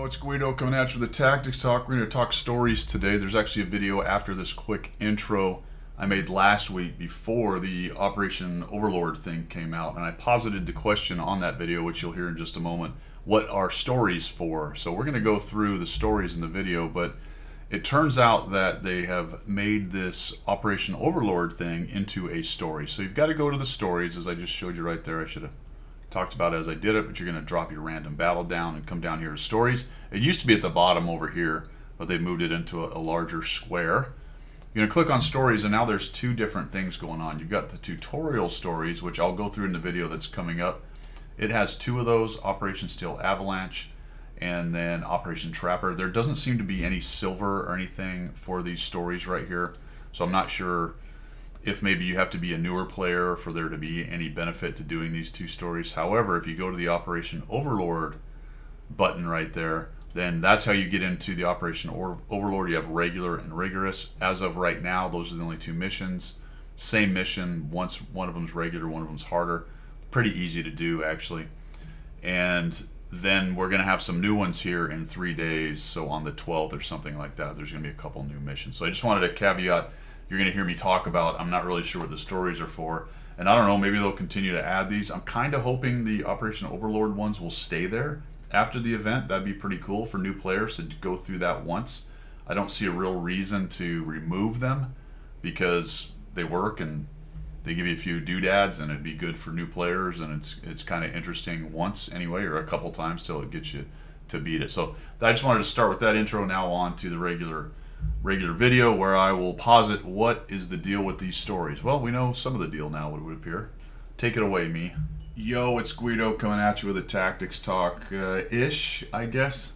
It's Guido coming at you with the Tactics Talk. We're going to talk stories today. There's actually a video after this quick intro I made last week before the Operation Overlord thing came out, and I posited the question on that video, which you'll hear in just a moment. What are stories for? So we're going to go through the stories in the video, but it turns out that they have made this Operation Overlord thing into a story. So you've got to go to the stories, as I just showed you right there. I should have talked about it as I did it, but you're going to drop your random battle down and come down here to stories. It used to be at the bottom over here, but they moved it into a larger square. You're going to click on stories, and now there's two different things going on. You've got the tutorial stories, which I'll go through in the video that's coming up. It has two of those, Operation Steel Avalanche and then Operation Trapper. There doesn't seem to be any silver or anything for these stories right here, so I'm not sure if maybe you have to be a newer player for there to be any benefit to doing these two stories. However, if you go to the Operation Overlord button right there, then that's how you get into the Operation Overlord. You have regular and rigorous. As of right now, those are the only two missions. Same mission, once one of them's regular, one of them's harder. Pretty easy to do, actually. And then we're going to have some new ones here in 3 days. So on the 12th or something like that, there's going to be a couple new missions. So I just wanted to caveat, you're going to hear me talk about, I'm not really sure what the stories are for. And I don't know, maybe they'll continue to add these. I'm kind of hoping the Operation Overlord ones will stay there after the event. That'd be pretty cool for new players to go through that once. I don't see a real reason to remove them because they work and they give you a few doodads, and it'd be good for new players, and it's kind of interesting once anyway, or a couple times till it gets you to beat it. So I just wanted to start with that intro. Now on to the regular video where I will posit what is the deal with these stories. Well, we know some of the deal now, it would appear. Take it away, me. Yo, it's Guido coming at you with a Tactics Talk ish, I guess.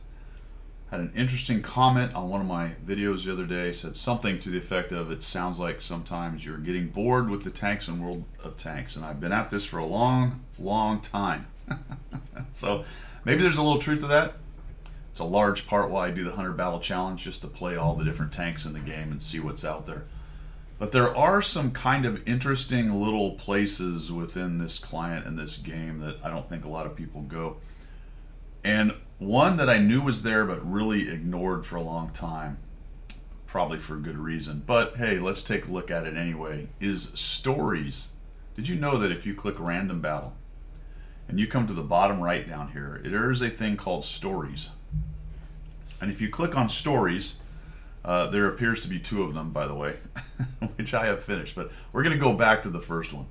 Had an interesting comment on one of my videos the other day. Said something to the effect of, it sounds like sometimes you're getting bored with the tanks in World of Tanks, and I've been at this for a long time. So maybe there's a little truth to that. It's a large part why I do the 100 Battle Challenge, just to play all the different tanks in the game and see what's out there. But there are some kind of interesting little places within this client and this game that I don't think a lot of people go. And one that I knew was there but really ignored for a long time, probably for a good reason, but hey, let's take a look at it anyway, is stories. Did you know that if you click Random Battle and you come to the bottom right down here, there is a thing called stories. And if you click on stories, there appears to be two of them, by the way, which I have finished, but we're going to go back to the first one.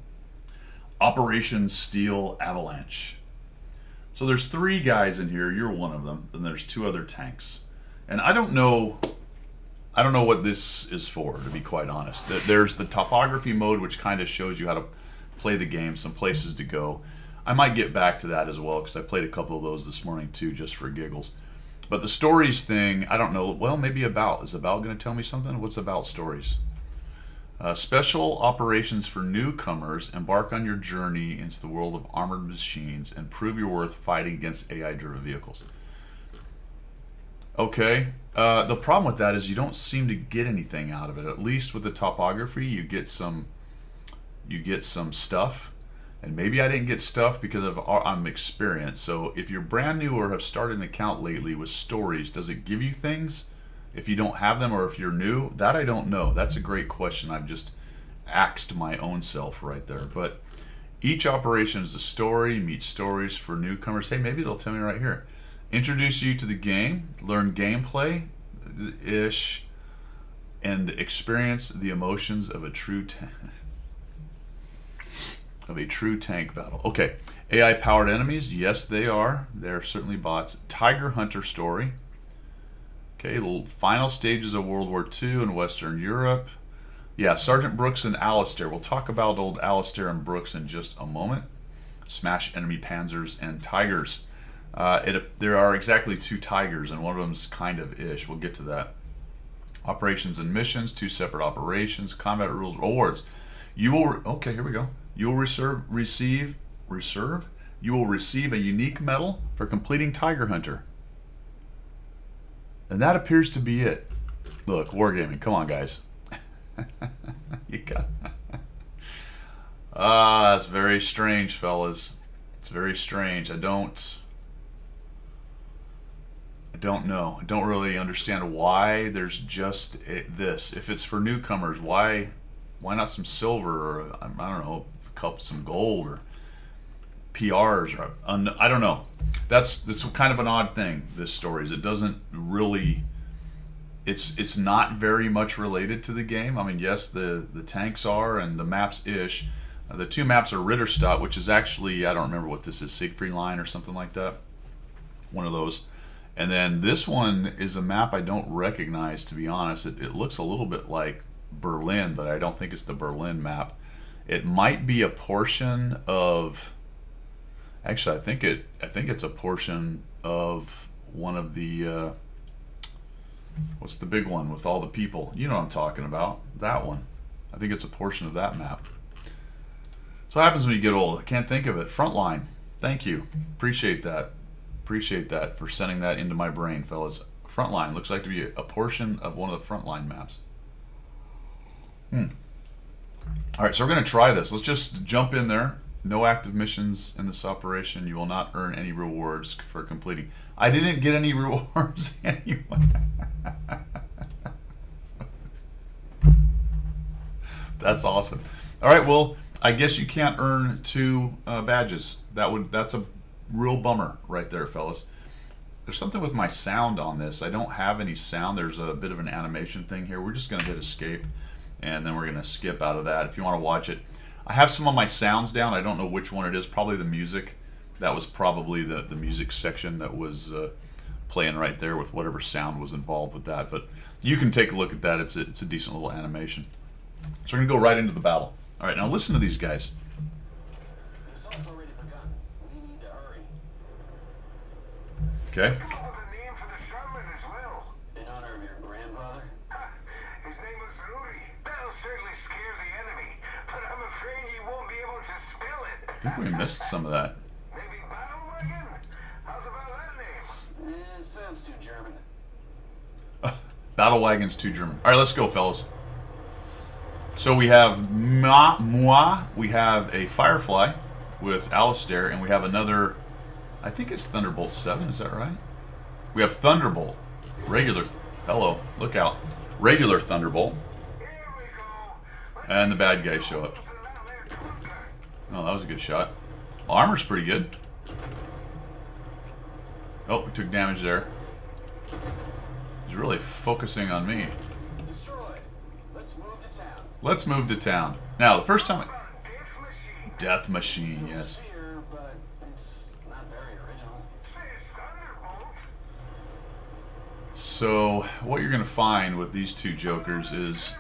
Operation Steel Avalanche. So there's three guys in here, you're one of them, and there's two other tanks. And I don't know what this is for, to be quite honest. There's the topography mode, which kind of shows you how to play the game, some places to go. I might get back to that as well, because I played a couple of those this morning too, just for giggles. But the stories thing, I don't know. Well, maybe About. Is About going to tell me something? What's About stories? Special operations for newcomers. Embark on your journey into the world of armored machines and prove your worth fighting against AI-driven vehicles. Okay. The problem with that is you don't seem to get anything out of it. At least with the topography, you get some stuff. And maybe I didn't get stuff because I'm experienced. So if you're brand new or have started an account lately with stories, does it give you things if you don't have them, or if you're new? That I don't know. That's a great question. I've just axed my own self right there. But each operation is a story. Meet stories for newcomers. Hey, maybe it'll tell me right here. Introduce you to the game, learn gameplay-ish, and experience the emotions of a true tank battle. Okay, AI-powered enemies, yes they are. They're certainly bots. Tiger Hunter story. Okay, final stages of World War II in Western Europe. Yeah, Sergeant Brooks and Alistair. We'll talk about old Alistair and Brooks in just a moment. Smash enemy panzers and tigers. There are exactly two tigers, and one of them's kind of ish. We'll get to that. Operations and missions, two separate operations. Combat rules, rewards. You will, okay, here we go. You will receive a unique medal for completing Tiger Hunter. And that appears to be it. Look, Wargaming, come on, guys. You got. That's very strange, fellas. It's very strange. I don't know. I don't really understand why there's just this. If it's for newcomers, why not some silver or I don't know, some gold or PRs or I don't know. That's kind of an odd thing. This story is it doesn't really. It's not very much related to the game. I mean, yes, the tanks are and the maps ish. The two maps are Ritterstadt, which is actually I don't remember what this is, Siegfried Line or something like that. One of those. And then this one is a map I don't recognize, to be honest. It looks a little bit like Berlin, but I don't think it's the Berlin map. It might be a portion of. Actually, I think it's a portion of one of the. What's the big one with all the people? You know what I'm talking about. That one. I think it's a portion of that map. So what happens when you get old? I can't think of it. Frontline. Thank you. Appreciate that. Appreciate that for sending that into my brain, fellas. Frontline looks like to be a portion of one of the Frontline maps. All right, so we're going to try this. Let's just jump in there. No active missions in this operation. You will not earn any rewards for completing. I didn't get any rewards anyway. That's awesome. All right, well, I guess you can't earn 2 badges. That's a real bummer right there, fellas. There's something with my sound on this. I don't have any sound. There's a bit of an animation thing here. We're just going to hit escape, and then we're going to skip out of that. If you want to watch it, I have some of my sounds down. I don't know which one it is. Probably the music. That was probably the music section that was playing right there with whatever sound was involved with that. But you can take a look at that. It's a decent little animation. So we're going to go right into the battle. All right, now listen to these guys. Okay. In honor of your grandfather? His name was Rudy. That'll certainly scare the enemy, but I'm afraid you won't be able to spell it. I think we missed some of that. Maybe Battlewagen? How's about that name? It sounds too German. Battlewagen's too German. All right, let's go, fellas. So we have moi, we have a Firefly with Alistair, and we have another. I think it's Thunderbolt 7, is that right? We have Thunderbolt. Regular. Hello, look out. Regular Thunderbolt. And the bad guys show up. Oh, that was a good shot. Well, armor's pretty good. Oh, we took damage there. He's really focusing on me. Let's move to town. Now, the first time. Death Machine, yes. So, what you're going to find with these two jokers is...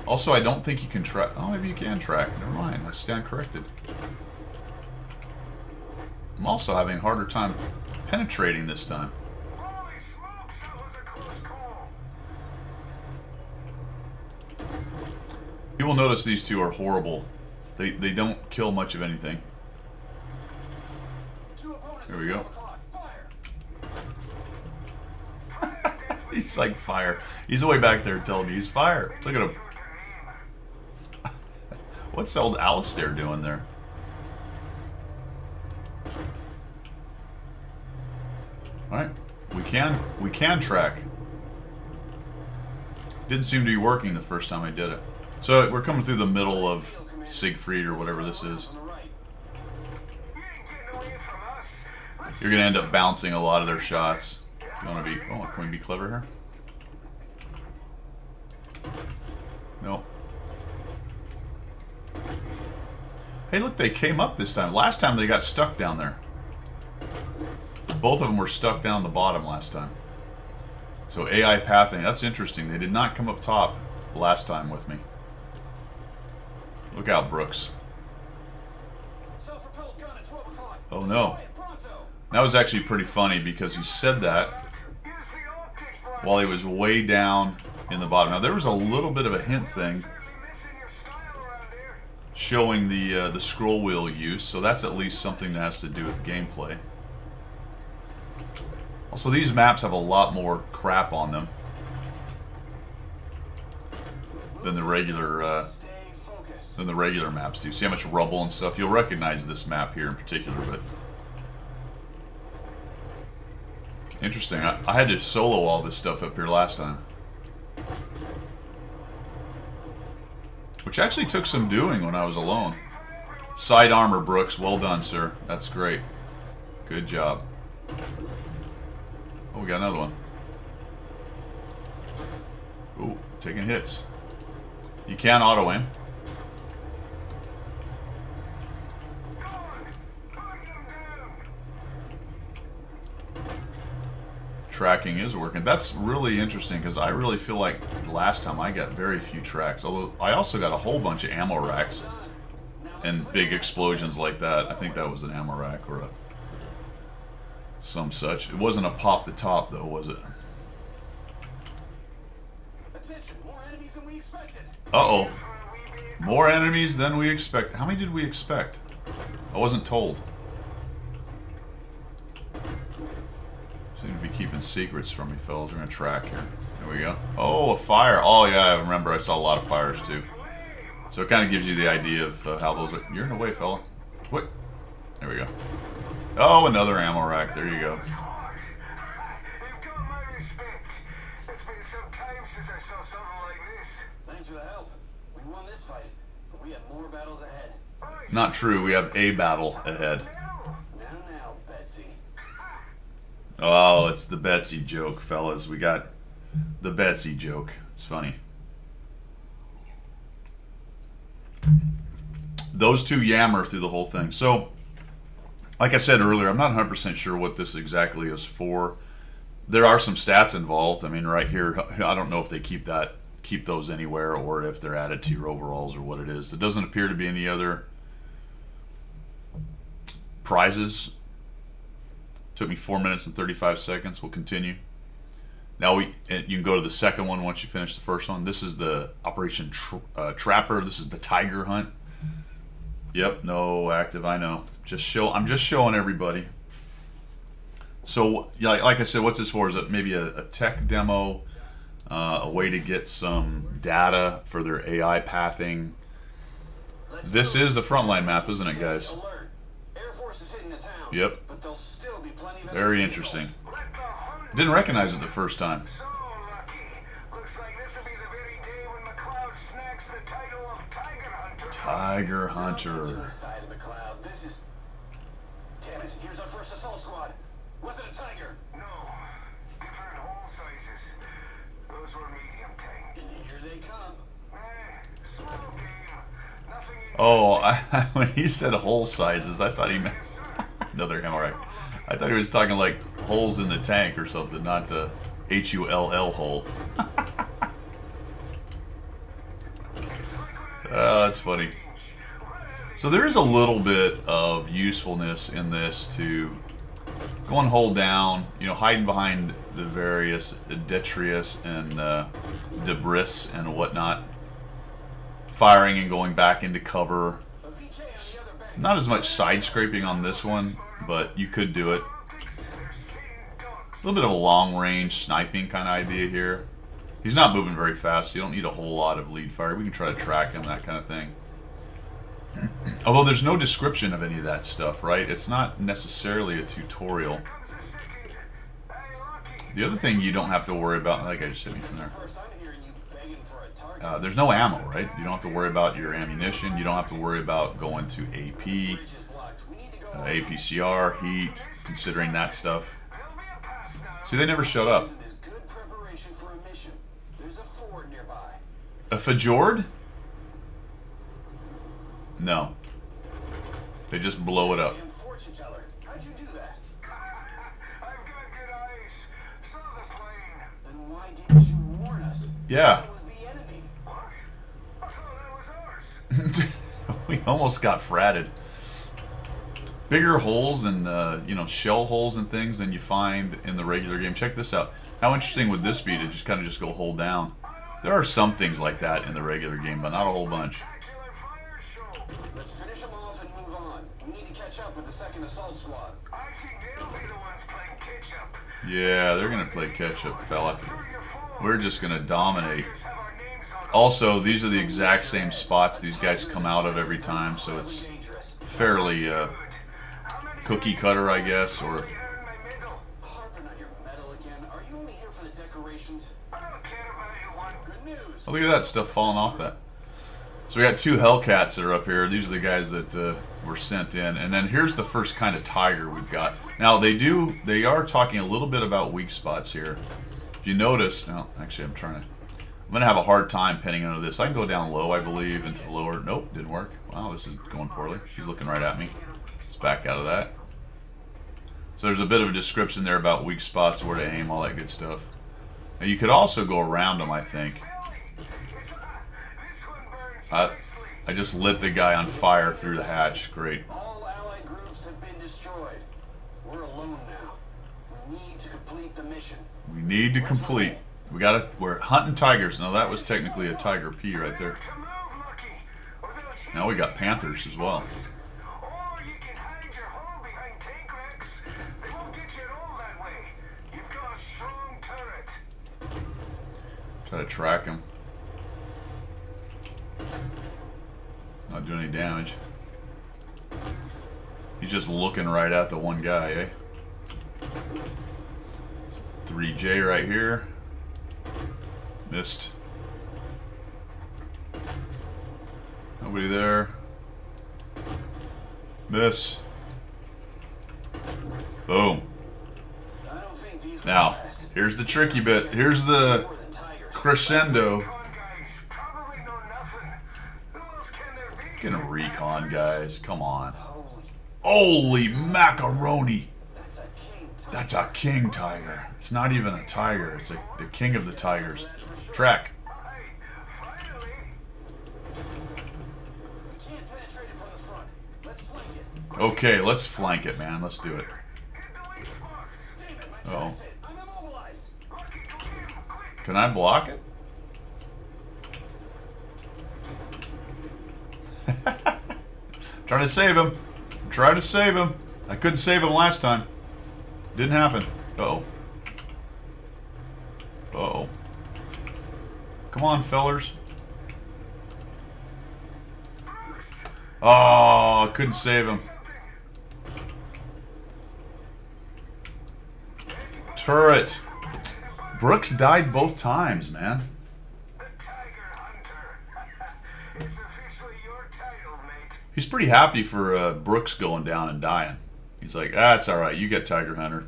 Also, I don't think you can track... Oh, maybe you can track. Never mind. I stand corrected. I'm also having a harder time penetrating this time. You will notice these two are horrible. They don't kill much of anything. Here we go. He's like fire. He's way back there telling me he's fire. Look at him. What's old Alistair doing there? Alright. We can track. Didn't seem to be working the first time I did it. So we're coming through the middle of Siegfried or whatever this is. You're going to end up bouncing a lot of their shots. You want to be... Oh, can we be clever here? Nope. Hey, look, they came up this time. Last time they got stuck down there. Both of them were stuck down the bottom last time. So AI pathing, that's interesting. They did not come up top last time with me. Look out, Brooks. Oh no. That was actually pretty funny because he said that while he was way down in the bottom. Now there was a little bit of a hint thing showing the scroll wheel use, so that's at least something that has to do with gameplay. Also, these maps have a lot more crap on them than the regular maps do. See how much rubble and stuff? You'll recognize this map here in particular, but Interesting. I had to solo all this stuff up here last time. Which actually took some doing when I was alone. Side armor, Brooks. Well done, sir. That's great. Good job. Oh, we got another one. Ooh, taking hits. You can auto aim. Tracking is working. That's really interesting because I really feel like last time I got very few tracks. Although I also got a whole bunch of ammo racks and big explosions like that. I think that was an ammo rack or some such. It wasn't a pop the top though, was it? Uh-oh. More enemies than we expect. How many did we expect? I wasn't told. Seem to be keeping secrets from me, fellas. We're gonna track here. There we go. Oh, a fire. Oh, yeah, I remember. I saw a lot of fires, too. So it kind of gives you the idea of how those are. You're in the way, fella. What? There we go. Oh, another ammo rack. There you go. You've got my respect. It's been some time since I saw something like this. Thanks for the help. We won this fight, but we have more battles ahead. Not true. We have a battle ahead. Now, Betsy. Oh, it's the Betsy joke, fellas. We got the Betsy joke. It's funny. Those two yammer through the whole thing. So, like I said earlier, I'm not 100% sure what this exactly is for. There are some stats involved. I mean, right here, I don't know if they keep those anywhere or if they're added to your overalls or what it is. There doesn't appear to be any other prizes. Took me 4 minutes and 35 seconds. We'll continue. Now you can go to the second one once you finish the first one. This is the Operation Trapper. This is the Tiger Hunt. Yep, no active. I know. I'm just showing everybody. So, yeah, like I said, what's this for? Is it maybe a tech demo, a way to get some data for their AI pathing? This is the frontline map, isn't it, guys? Alert. Air Force is hitting the town. Yep. But there'll still be plenty of Very enemy interesting. vehicles. Didn't recognize it the first time. So lucky. Looks like this will be the very day when McLeod snacks the title of Tiger Hunter. Tiger Don't Hunter. get to the side of McLeod. This is... Damn it, here's our first assault squad. Was it a Tiger? No, different hole sizes. Those were medium tank. And here they come. Small game. Nothing in Oh, when he said hole sizes, I thought he meant another hemorrhage. I thought he was talking like holes in the tank or something, not the H-U-L-L hole. That's funny. So there is a little bit of usefulness in this to go and hold down, hiding behind the various detritus and debris and whatnot, firing and going back into cover. A VK on the other bank. Not as much side scraping on this one, but you could do it. A little bit of a long range sniping kind of idea here. He's not moving very fast. You don't need a whole lot of lead fire. We can try to track him, that kind of thing. Although there's no description of any of that stuff, right? It's not necessarily a tutorial. The other thing you don't have to worry about, that guy just hit me from there. First, I'm hearing you begging for a target. There's no ammo, right? You don't have to worry about your ammunition. You don't have to worry about going to AP, Bridge is blocked. We need to go APCR, heat, considering that stuff. See, they never showed up. Is good preparation for a mission. There's a ford nearby. A Fjord? No. They just blow it up. Damn fortune teller. How'd you do that? I've got good eyes. Saw the plane. Then why didn't you warn us? Yeah. That was the enemy. What? I thought that was ours. We almost got fratted. Bigger holes and shell holes and things than you find in the regular game. Check this out. How interesting would this be to just kind of just go hold down? There are some things like that in the regular game, but not a whole bunch. Spectacular fire show. Let's finish them off and move on. We need to catch up with the second assault squad. I think they'll be the ones playing catch up. Yeah, they're gonna play catch up, fella. Through your phone. We're just gonna dominate. Have our names on Also, these are the exact same spots these guys come out of every time, so it's Dangerous. fairly How many cookie cutter, I guess, or earn my medal? Harping on your decorations. I don't care about you one. Good news. Oh, look at that stuff falling off that. So we got 2 Hellcats that are up here. These are the guys that were sent in. And then here's the first kind of tiger we've got. Now they are talking a little bit about weak spots here. If you notice, no, actually I'm going to have a hard time pinning under this. I can go down low, I believe, into the lower. Nope, didn't work. Wow, this is going poorly. He's looking right at me. Let's back out of that. So there's a bit of a description there about weak spots, where to aim, all that good stuff. Now you could also go around them, I think. I just lit the guy on fire through the hatch. Great. All allied groups have been destroyed. We're alone now. We need to complete the mission. We need to complete. We're hunting tigers. Now that was technically a Tiger P right there. Now we got panthers as well. Or you can hide your hole behind tank wrecks. They won't get you at all that way. You've got a strong turret. Try to track him. Not doing any damage. He's just looking right at the one guy, eh? 3J right here. Missed. Nobody there. Miss. Boom. I don't think these Now, will last. here's the tricky bit. Here's the More than tigers. crescendo. Con guys probably know nothing. Who else can there be? Gonna recon, guys. Come on. Holy, Holy macaroni. that's a king tiger. That's a king tiger. It's not even a tiger. It's the king of the tigers. Track. Hey, finally. We can't penetrate it from the front. Let's flank it. Okay, let's flank it, man. Let's do it. Hit the weak spots. Damn it, my Uh-oh. track's hit. I'm immobilized. Lucky, go get him, quick. Can I block it? Trying to save him. Try to save him. I couldn't save him last time. Didn't happen. Uh-oh. Uh-oh. Come on, fellers. Oh, couldn't save him. Turret. Brooks died both times, man. The Tiger Hunter. It's officially your title, mate. He's pretty happy for Brooks going down and dying. He's like, it's all right. You get Tiger Hunter.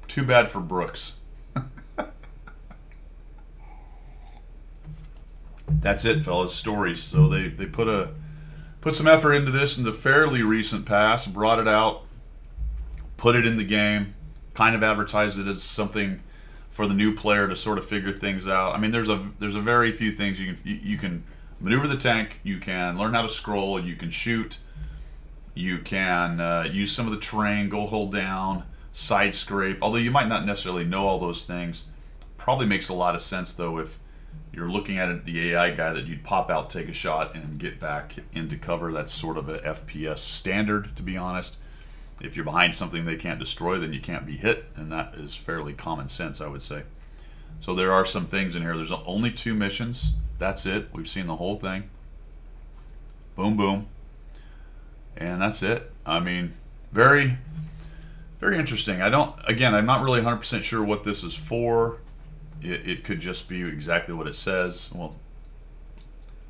Too bad for Brooks. That's it, fellas. Stories. So they put some effort into this in the fairly recent past, brought it out, put it in the game, kind of advertised it as something for the new player to sort of figure things out. I mean, there's a very few things you can maneuver the tank, you can learn how to scroll, you can shoot, you can use some of the terrain, go hold down, side scrape. Although you might not necessarily know all those things. Probably makes a lot of sense though if you're looking at it, the AI guy, that you'd pop out, take a shot, and get back into cover. That's sort of a FPS standard, to be honest. If you're behind something they can't destroy, then you can't be hit, and that is fairly common sense, I would say. So there are some things in here. There's only 2 missions. That's it. We've seen the whole thing. Boom, boom. And that's it. I mean, very, very interesting. I'm not really 100% sure what this is for. It could just be exactly what it says. Well,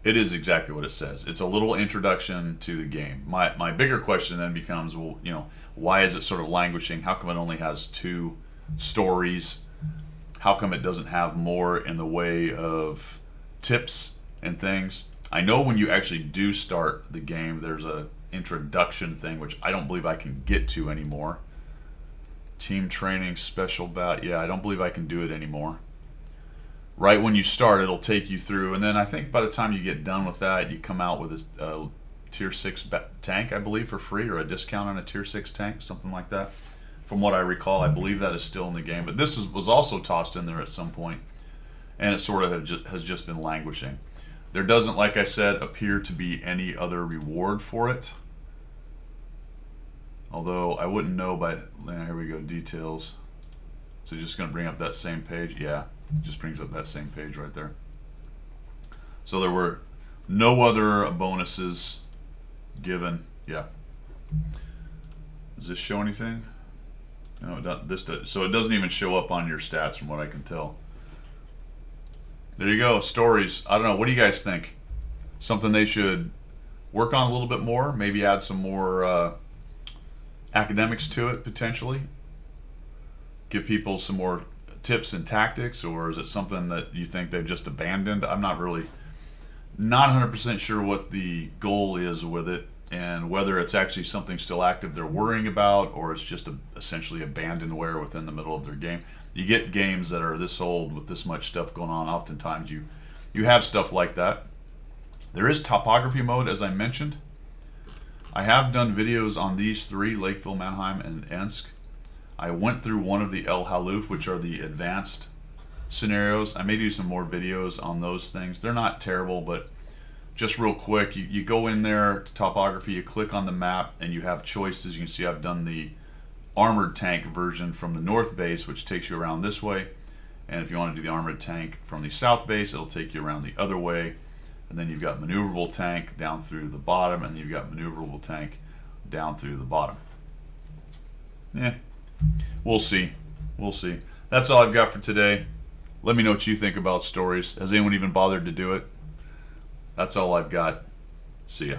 it is exactly what it says. It's a little introduction to the game. My bigger question then becomes, well, why is it sort of languishing? How come it only has 2 stories? How come it doesn't have more in the way of tips and things? I know when you actually do start the game, there's a introduction thing, which I don't believe I can get to anymore. Team training, special bout. Yeah, I don't believe I can do it anymore. Right when you start, it'll take you through, and then I think by the time you get done with that, you come out with a tier 6 tank, I believe, for free, or a discount on a tier 6 tank, something like that. From what I recall, I believe that is still in the game, but this was also tossed in there at some point, and it sort of has just been languishing. There doesn't, like I said, appear to be any other reward for it. Although I wouldn't know by, here we go, details. So just going to bring up that same page. Yeah, just brings up that same page right there. So there were no other bonuses given. Yeah. Does this show anything? No, it So it doesn't even show up on your stats from what I can tell. There you go, stories. I don't know. What do you guys think? Something they should work on a little bit more? Maybe add some more academics to it potentially? Give people some more tips and tactics, or is it something that you think they've just abandoned? I'm not 100% sure what the goal is with it, and whether it's actually something still active they're worrying about, or it's just essentially abandonware within the middle of their game. You get games that are this old with this much stuff going on, oftentimes you have stuff like that. There is topography mode, as I mentioned. I have done videos on these three, Lakeville, Mannheim, and Ensk. I went through one of the El Haluf, which are the advanced scenarios. I may do some more videos on those things. They're not terrible, but just real quick, you go in there to topography, you click on the map, and you have choices. You can see I've done the armored tank version from the north base, which takes you around this way. And if you want to do the armored tank from the south base, it'll take you around the other way. And then you've got maneuverable tank down through the bottom, and you've got maneuverable tank down through the bottom. Yeah, we'll see. We'll see. That's all I've got for today. Let me know what you think about stories. Has anyone even bothered to do it? That's all I've got. See ya.